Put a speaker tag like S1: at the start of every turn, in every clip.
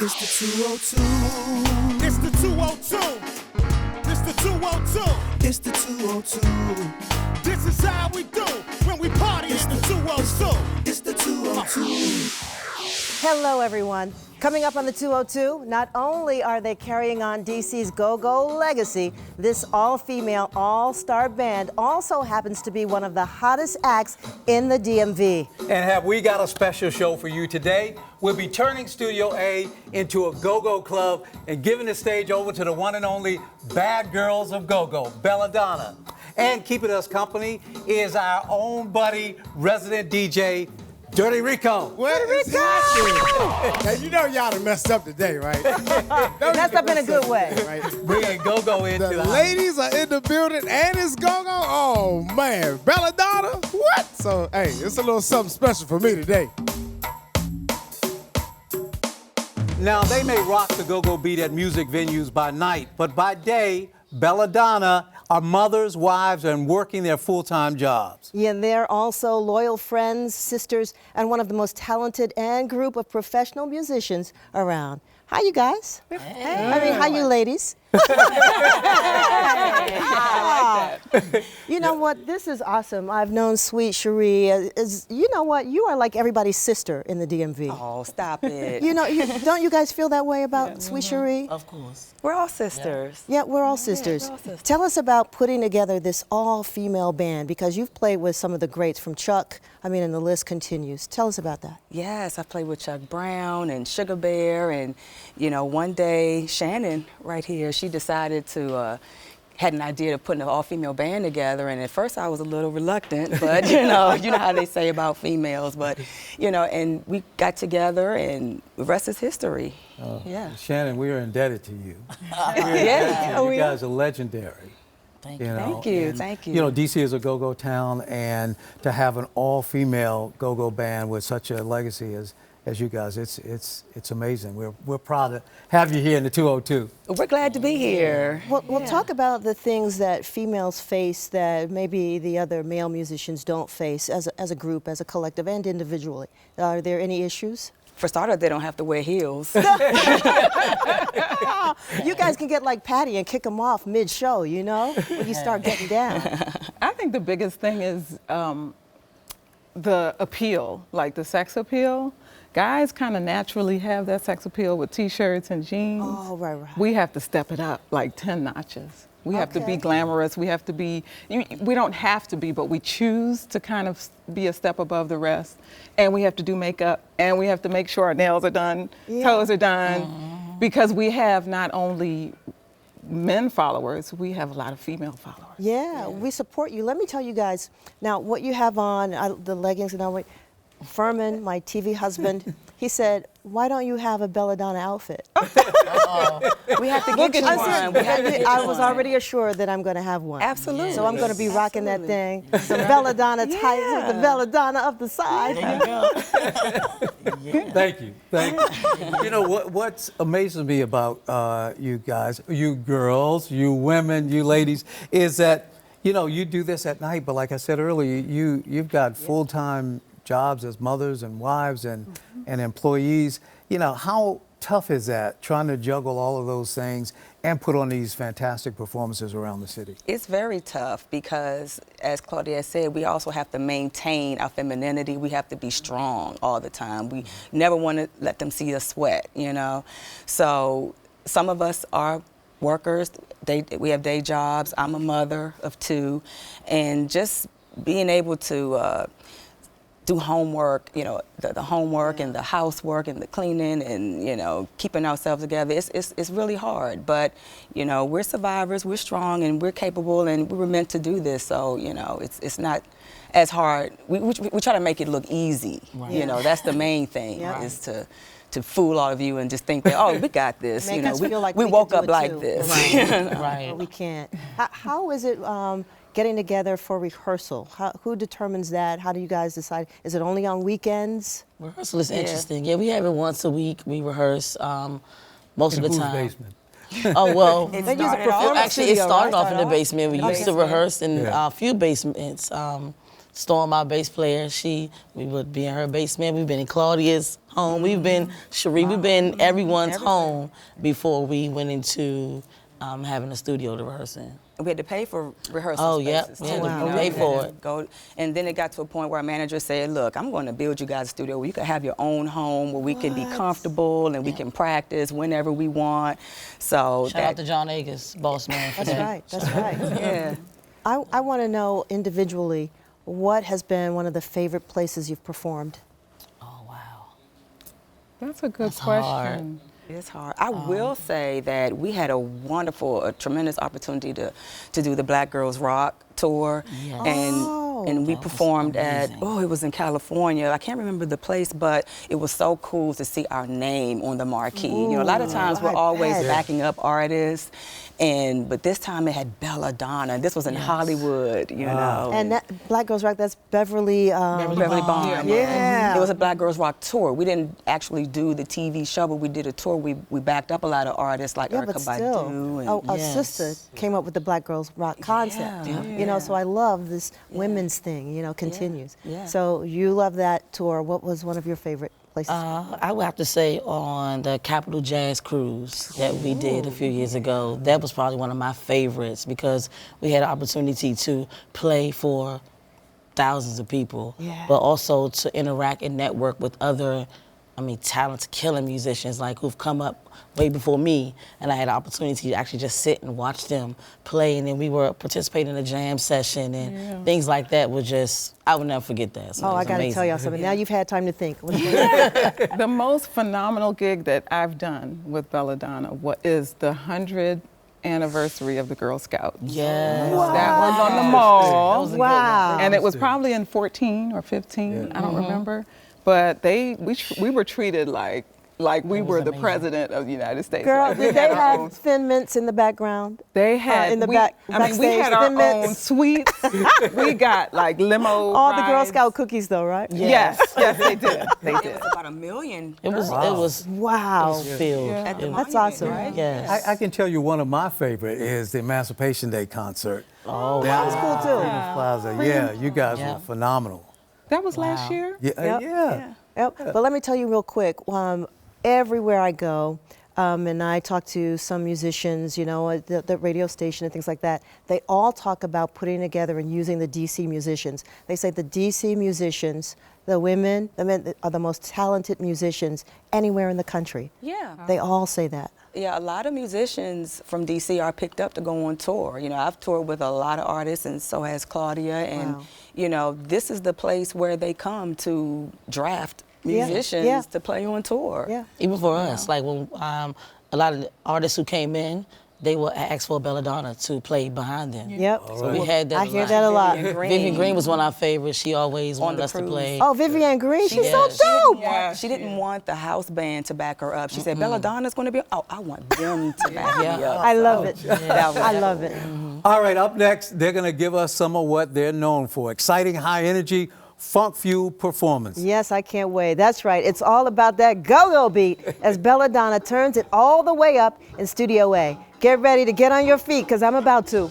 S1: It's the 202.
S2: It's the 202. It's the 202.
S1: It's the 202.
S2: This is how we do when we party in the 202.
S1: It's the 202.
S3: Hello, everyone. Coming up on the 202, not only are they carrying on DC's go-go legacy, this all-female, all-star band also happens to be one of the hottest acts in the DMV.
S4: And have we got a special show for you today? We'll be turning Studio A into a go-go club and giving the stage over to the one and only bad girls of go-go, Bela Dona. And keeping us company is our own buddy, resident DJ, Dirty Rico.
S2: What is happening? Now, you know y'all done messed up today, right?
S3: Messed up in a good way.
S2: Right?
S4: Bringing go-go into the house.
S2: Ladies are in the building and it's go-go. Oh, man. Bela Dona? What? So, hey, it's a little something special for me today.
S4: Now, they may rock the go-go beat at music venues by night, but by day, Bela Dona are mothers, wives, and working their full-time jobs.
S3: Yeah, and they're also loyal friends, sisters, and one of the most talented and group of professional musicians around. Hi, you guys. Hey. I mean, how you ladies?
S5: I like that.
S3: You know what? This is awesome. I've known Sweet Cherie. You know what? You are like everybody's sister in the DMV.
S5: Oh, stop it.
S3: You know, don't you guys feel that way about Sweet Cherie?
S6: Of course.
S5: We're all sisters.
S3: Yeah, we're all sisters.
S5: we're all sisters.
S3: Tell us about putting together this all-female band, because you've played with some of the greats from Chuck. I mean, and the list continues. Tell us about that.
S5: Yes, I played with Chuck Brown and Sugar Bear, and you know, one day Shannon right here, she decided to had an idea of putting an all-female band together, and at first I was a little reluctant, but you know how they say about females, but you know, and we got together, and the rest is history. Yeah.
S4: Shannon, we are indebted to you.
S5: Yeah.
S4: You guys are legendary.
S6: Thank you.
S5: Thank you, thank you.
S4: You know, DC is a go-go town, and to have an all-female go-go band with such a legacy as you guys, it's amazing. We're proud to have you here in the 202.
S5: We're glad to be here.
S3: Well, we'll talk about the things that females face that maybe the other male musicians don't face as a group, as a collective, and individually. Are there any issues?
S5: For starters, they don't have to wear heels.
S3: You guys can get like Patty and kick them off mid-show, you know, when you start getting down.
S7: I think the biggest thing is the appeal, like the sex appeal. Guys kind of naturally have that sex appeal with T-shirts and jeans.
S3: Oh, right.
S7: We have to step it up like 10 notches. We have to be glamorous. We have to be, we don't have to be, but we choose to kind of be a step above the rest. And we have to do makeup, and we have to make sure our nails are done, toes are done, because we have not only men followers, we have a lot of female followers.
S3: Yeah, we support you. Let me tell you guys, now what you have on, the leggings and all, Furman, my TV husband, he said, why don't you have a Bela Dona outfit?
S5: We have to get you one.
S3: I was already assured that I'm going to have one.
S5: Absolutely.
S3: So I'm going to be rocking that thing. Some Bela Dona tights with the Bela Dona up the side.
S4: Thank you. You know, what's amazing me about you guys, you girls, you women, you ladies, is that, you know, you do this at night, but like I said earlier, you've got full-time jobs as mothers and wives and employees. You know, how tough is that, trying to juggle all of those things and put on these fantastic performances around the city?
S5: It's very tough because, as Claudia said, we also have to maintain our femininity. We have to be strong all the time. We never want to let them see us sweat, you know. So some of us are workers. We have day jobs. I'm a mother of 2. And just being able to do homework, you know, the homework and the housework and the cleaning and, you know, keeping ourselves together. It's really hard, but, you know, we're survivors, we're strong, and we're capable, and we were meant to do this. So, you know, it's not as hard. We try to make it look easy. Right. You know, that's the main thing, is to fool all of you and just think that, oh, we got this.
S3: Make
S5: you know,
S3: us feel like
S5: we woke up like
S3: too.
S5: this.
S3: Right.
S6: Right.
S3: Well, we can't. How is it getting together for rehearsal? Who determines that? How do you guys decide? Is it only on weekends?
S6: Rehearsal is interesting. Yeah, we have it once a week. We rehearse most of the time.
S4: Basement?
S6: Oh, well,
S3: It
S6: actually, it started off in the basement. We used to rehearse in a few basements. Storm, our bass player, we would be in her basement. We've been in Claudia's home. We've been, Cherie, we've been everyone's home before we went into having a studio to rehearse in.
S5: We had to pay for rehearsal spaces.
S6: We had to
S5: you know,
S6: pay for it.
S5: And then it got to a point where our manager said, look, I'm going to build you guys a studio where you can have your own home, where we can be comfortable and we can practice whenever we want. So
S6: Shout out to John Agurs, boss man, for that.
S3: That's right.
S5: Yeah.
S3: I want to know individually, what has been one of the favorite places you've performed?
S6: Oh, wow.
S7: That's a good
S6: That's
S7: question.
S6: hard.
S5: It's hard. I will say that we had a tremendous opportunity to do the Black Girls Rock tour,
S6: Yes.
S5: and we
S6: That was
S5: performed at
S6: amazing.
S5: it was in California. I can't remember the place, but it was so cool to see our name on the marquee. You know, a lot of times we're always backing up artists, but this time it had Bela Dona. This was in Hollywood, you know.
S3: And that Black Girls Rock, that's Beverly.
S5: Beverly Bond.
S3: Yeah.
S5: It was a Black Girls Rock tour. We didn't actually do the TV show, but we did a tour. We backed up a lot of artists like
S3: Yeah, but
S5: Erykah
S3: still,
S5: Badu.
S3: a sister came up with the Black Girls Rock concept. You know, so I love this women's thing, you know, continues.
S5: Yeah.
S3: So you love that tour. What was one of your favorite places?
S6: I would have to say on the Capitol Jazz Cruise that we did a few years ago, that was probably one of my favorites because we had an opportunity to play for thousands of people, but also to interact and network with other, talented, killing musicians like who've come up way before me, and I had an opportunity to actually just sit and watch them play, and then we were participating in a jam session and things like that were just, I would never forget that. So
S3: I got to tell y'all something. Now you've had time to think.
S7: The most phenomenal gig that I've done with Bela Dona is the 100th anniversary of the Girl Scouts.
S6: Yes.
S3: Wow.
S7: That was on the mall.
S3: Wow.
S7: And it was probably in 14 or 15, I don't remember. But we were treated like we were the
S6: amazing.
S7: president of the United States.
S3: Girl,
S7: Like, we
S3: did they
S7: had our own-
S3: have Thin Mints in the background?
S7: They had
S3: in the
S7: we,
S3: back.
S7: I mean, we
S3: backstage,
S7: had our
S3: Thin Mints?
S7: own suites. We got like limo.
S3: All the Girl
S7: rides.
S3: Scout cookies, though, right?
S7: Yes, they did. They
S5: It
S7: did.
S5: was about 1 million.
S6: It was
S3: Wow.
S6: filled.
S5: At the
S3: That's
S5: monument,
S3: awesome.
S5: right?
S6: Yes.
S4: I can tell you one of my favorite is the Emancipation Day concert.
S6: Oh,
S3: That was cool, too.
S4: Plaza. Yeah, you guys
S6: Yeah.
S4: were phenomenal.
S7: That was last year?
S4: Yeah,
S3: Yep. Yep. But let me tell you real quick, everywhere I go, and I talk to some musicians, you know, at the radio station and things like that, they all talk about putting together and using the DC musicians. They say the DC musicians, the women, the men are the most talented musicians anywhere in the country.
S5: Yeah.
S3: They all say that.
S5: Yeah, a lot of musicians from DC are picked up to go on tour. You know, I've toured with a lot of artists, and so has Claudia. And, you know, this is the place where they come to draft musicians to play on tour.
S3: Yeah.
S6: Even for us, like when a lot of the artists who came in, they will ask for Bela Dona to play behind them.
S3: Yep.
S6: So we had that.
S3: I hear that a lot.
S6: Vivian Green was one of our favorites. She always wanted us to play.
S3: Oh, Vivian Green, she's so
S6: Yes.
S3: dope.
S5: She didn't want the house band to back her up. She said, Bela Dona's going to be, I want them to back me up.
S3: I love it.
S5: That was-
S3: I love it.
S4: All right, up next, they're going to give us some of what they're known for. Exciting, high energy, funk-fueled performance.
S3: Yes, I can't wait. That's right. It's all about that go-go beat as Bela Dona turns it all the way up in Studio A. Get ready to get on your feet because I'm about to.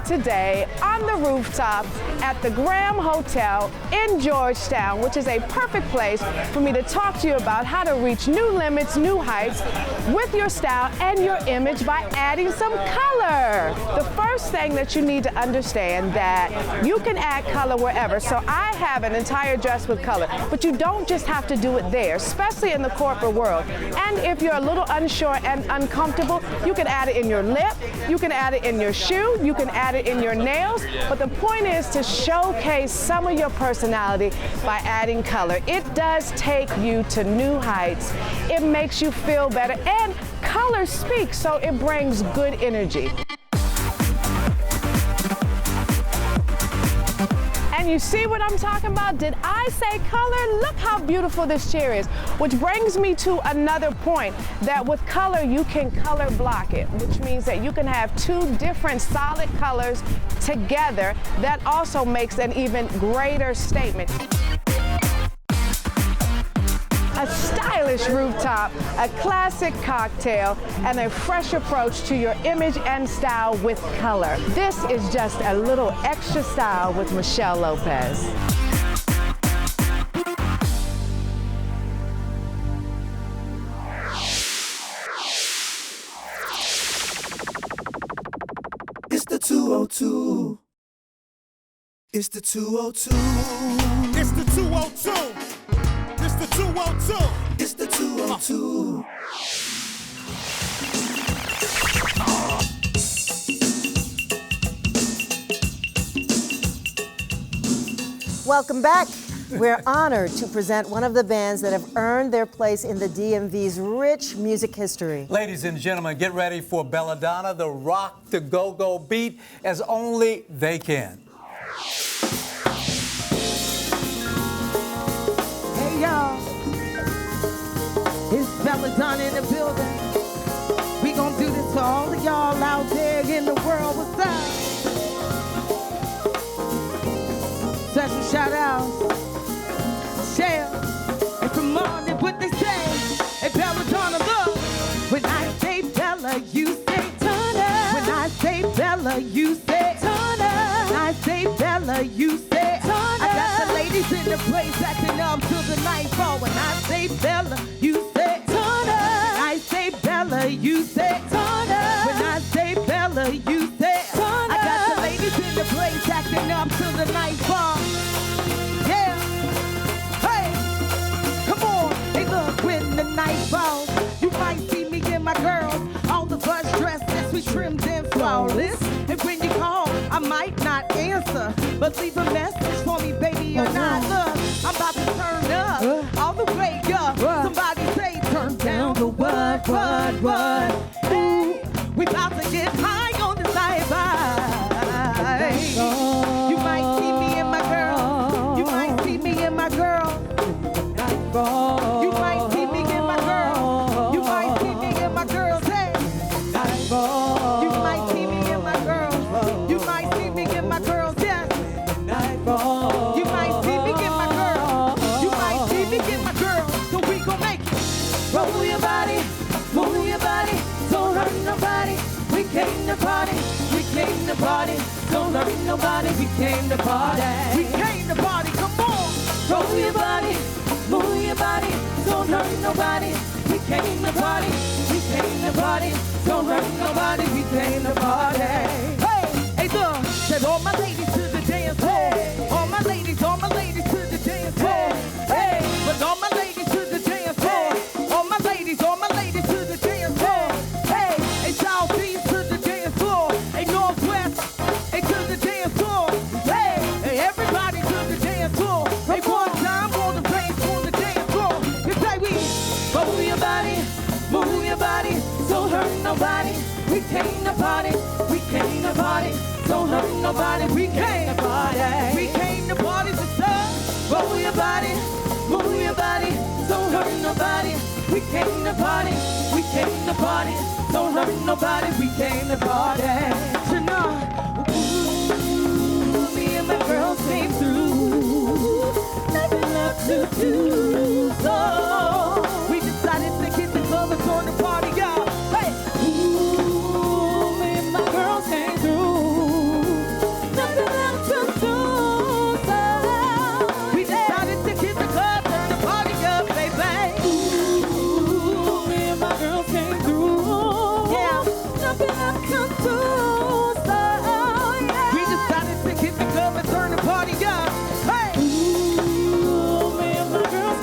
S8: Today on the rooftop at the Graham Hotel in Georgetown, which is a perfect place for me to talk to you about how to reach new limits, new heights with your style and your image by adding some color. The first thing that you need to understand that you can add color wherever. So I have an entire dress with color, but you don't just have to do it there, especially in the corporate world. And if you're a little unsure and uncomfortable, you can add it in your lip, you can add it in your shoe, you can add it in your nails, but the point is to showcase some of your personality by adding color. It does take you to new heights. It makes you feel better, and color speaks, so it brings good energy. Can you see what I'm talking about? Did I say color? Look how beautiful this chair is. Which brings me to another point, that with color, you can color block it, which means that you can have two different solid colors together. That also makes an even greater statement. A stylish rooftop, a classic cocktail, and a fresh approach to your image and style with color. This is just a little extra style with Michelle Lopez.
S1: It's the 202. It's the 202.
S2: It's the 202. It's the 202.
S1: It's the 202.
S3: Welcome back. We're honored to present one of the bands that have earned their place in the DMV's rich music history.
S4: Ladies and gentlemen, get ready for Bela Dona, the rock to go-go beat as only they can.
S9: Hey y'all, it's Bela Dona in the building. We gon' do this for all of y'all out there in the world. What's up? Special shout out, share, and from on it what they say. Hey Bela Dona, look. When I say Bella, you say Dona. When I say Bella, you say Dona. When I say Bella, you say Dona. I got the ladies in the place acting up till the nightfall. When I say Bella, you say Dona. When I say Bella, you say Dona. When I say Bella, you say Dona. I got the ladies in the place acting up till the nightfall. Yeah. Hey, come on. Hey, look, when the night falls, you might see me and my girls. All of us dressed as we trimmed and flawless. And when you call, I might not answer, but leave a message for me, baby, or not. Look, I'm about to turn up, all the way up. Somebody say, turn down the what? Ooh, we about to get high on this night vibe. You might see me and my girl. You might see me and my girl. You might see me and my girl. You might see me and my girl. Hey. You might see me and my girl. You might see me and my girls. Yes. You might see me and my girl. You might see me and my girl. So we gon' make it. Roll your body, move your body. Don't hurt nobody. We came to party. We came to party. Don't hurt nobody. We came to party. We came to party. Come on. Roll your body, move your body. Don't hurt nobody. We came to party. We came to party. Don't hurt nobody. We came to party. Hey, hey, look. Said all my ladies to the dance floor. All my ladies to the dance floor. Hey, but all my ladies to the dance floor. All my ladies to the dance floor. Hey, hey, southeast to the dance floor. Hey, northwest, hey, to the dance floor. Hey, hey, everybody to the dance floor. Hey, one time on the place on the dance floor. You say we roll your body, move your body. Don't hurt nobody. We came to party. We came to party. Don't hurt nobody. We came to party. We came to party for some. Roll your body, move your body. Don't hurt nobody. We came to party. We came to party. Don't hurt nobody. We came to party. Tonight, ooh, me and my girls came through. Nothing left to do. So we decided to get the club and turn the party out. Hey, ooh, me and my girls came through. Nothing left to do. So we decided to get the club, turn the party up, baby. Ooh, me and my girls came through. Yeah, nothing left to do. So yeah, we decided to get the club and turn the party up. Hey, ooh, me and my girls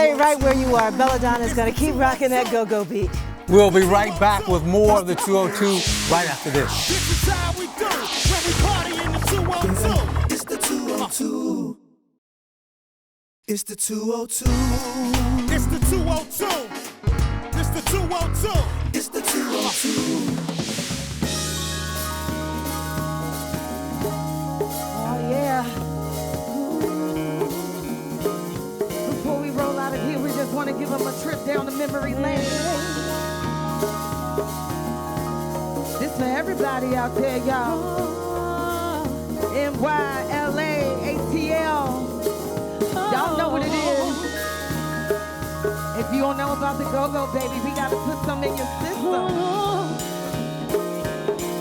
S3: stay right where you are. Bela Dona is going to keep rocking that go-go beat.
S4: We'll be right back with more of the 202 right after this.
S1: This is how we do when we party in the 202. It's the 202. It's the 202. It's the 202. It's the 202. It's the 202.
S9: Oh yeah. Before we roll out of here, we just want to give them a trip down the memory lane. This for everybody out there, y'all. NY, LA, ATL. Y'all know what it is. If you don't know about the go-go, baby, we gotta put some in your system.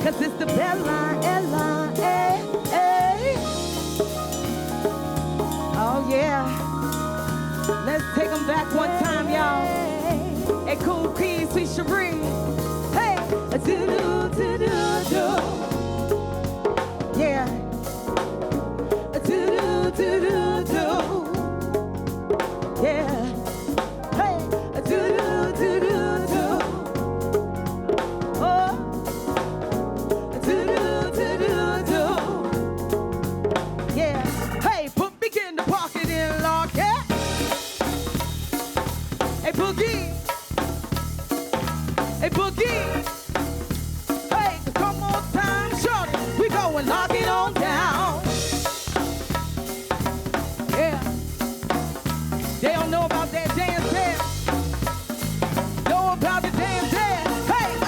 S9: Cause it's the Bella, Ella, eh, eh. Oh yeah. Let's take them back one time, y'all. Hey, Cool Queen, Sweet Cherie. Hey, do-do-do-do-do. Yeah. Do-do-do-do-do. Yeah. Hey, do-do-do-do-do. Oh. Do-do-do-do-do. Yeah. Hey, put me in the pocket and lock it. Hey, Boogie. Hey, Boogie. Hey, come on time, shorty. We go and lock it on down. Yeah. They don't know about that dance dance. Know about the dance dance. Hey,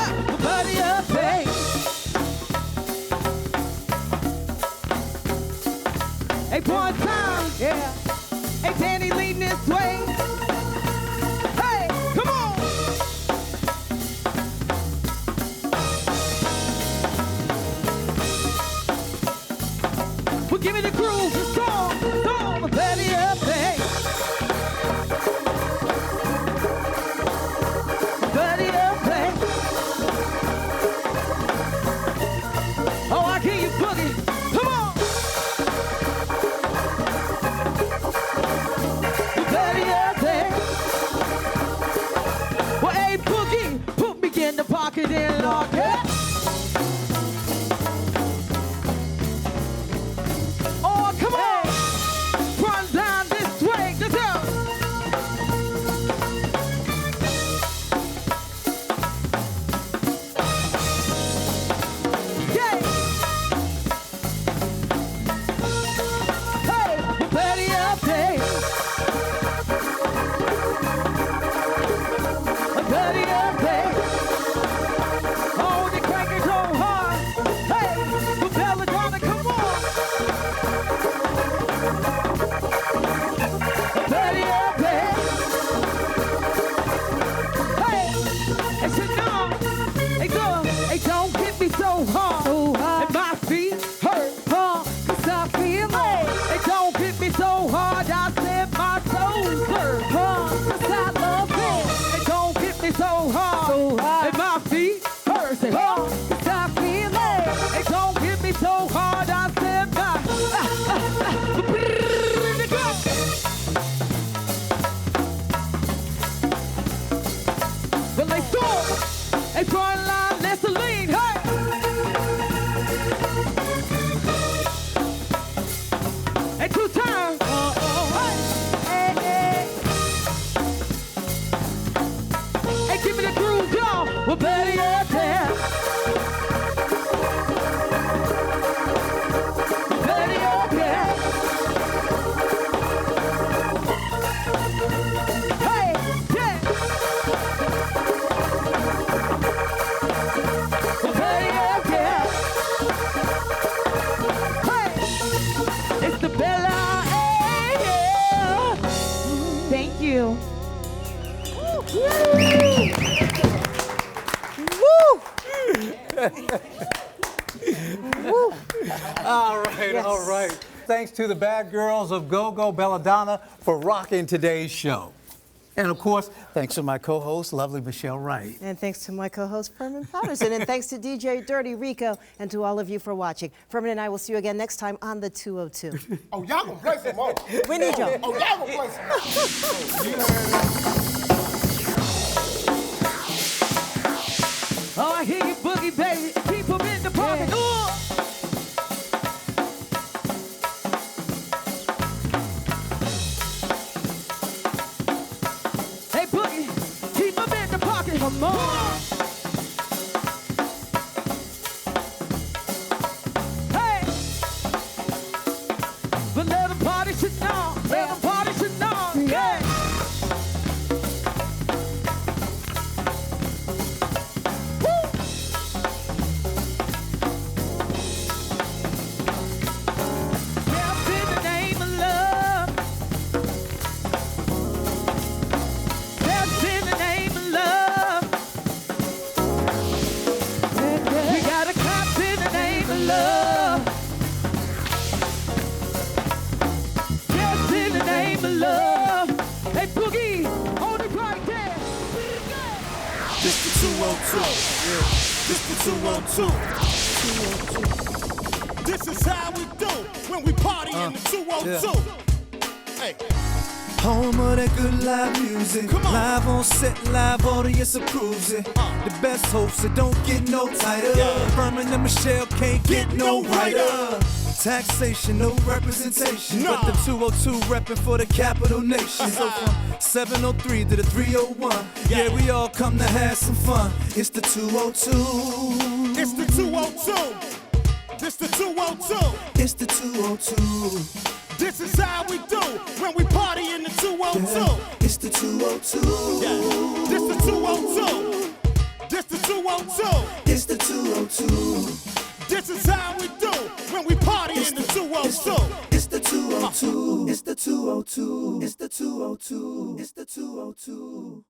S9: buddy up, hey. Hey, one time, yeah. Hey, Danny leading this way. Hey, come on. Well, give me the groove, the song, buddy up, hey. Buddy up, hey. Oh, I hear you boogie. Come on. Buddy up, hey. Well, hey, boogie, put me in the pocket and lock it. Oh, come on. Run down this way. Let's go. Yeah. Hey, buddy up, hey. Buddy up, hey. Oh, they crank it so hard. Hey, Bela Dona, come on. Buddy up, hey. Hey, it's a no. Hey, girl, hey, don't hit me so hard. And my feet hurt, huh? Cause I feel it. Hey, don't hit me so hard. I said my toes hurt, huh? Cause I love it. Hey, don't hit me so hard. And my feet hurt, say, huh? Cause I feel it. Hey, don't hit me so hard. I said my Well, they saw, hey, front line, let's lean, hey. Hey, two times. Hey, hey. Hey, give me the groove, y'all. Well, better up there. Better up there. Hey, yeah. Well, better up there. Hey, it's the Bella. Hey, yeah. Thank you.
S4: All right. Thanks to the bad girls of Go-Go Bela Dona for rocking today's show. And of course, thanks to my co-host, lovely Michelle Wright.
S3: And thanks to my co-host, Furman Patterson. And thanks to DJ Dirty Rico and to all of you for watching. Furman and I will see you again next time on the 202.
S2: Oh, y'all gonna play some more.
S3: We need y'all.
S2: Oh, y'all gonna play some more.
S9: Oh, I hear you boogie, baby. Keep 'em in the pocket.
S3: Yeah.
S9: Ooh. Hey, boogie, keep 'em in the pocket. Come on. Hey, but let the party sit down. Let the party sit down. Yeah.
S1: This the 202. This is how we do when we party in the 202. Hey.
S10: Home of that good live music.
S1: Come on.
S10: Live on set, live audience approves it. The best hosts, it don't get no tighter.
S1: Yeah.
S10: Furman and Michelle can't get no brighter. Taxation, no representation.
S1: No.
S10: But the 202 repping for the capital nation. So from 703 to the 301. Yeah, we all come to have some fun. It's the 202.
S1: It's the 202. This the 202.
S10: It's the 202.
S1: This is how we do when we party in the 202.
S10: Yeah, it's the 202.
S1: Yeah. This the 202. This the 202.
S10: It's the 202.
S1: This is how we do when we party in the 202.
S10: It's the 202. It's the 202. It's the 202. It's the 202.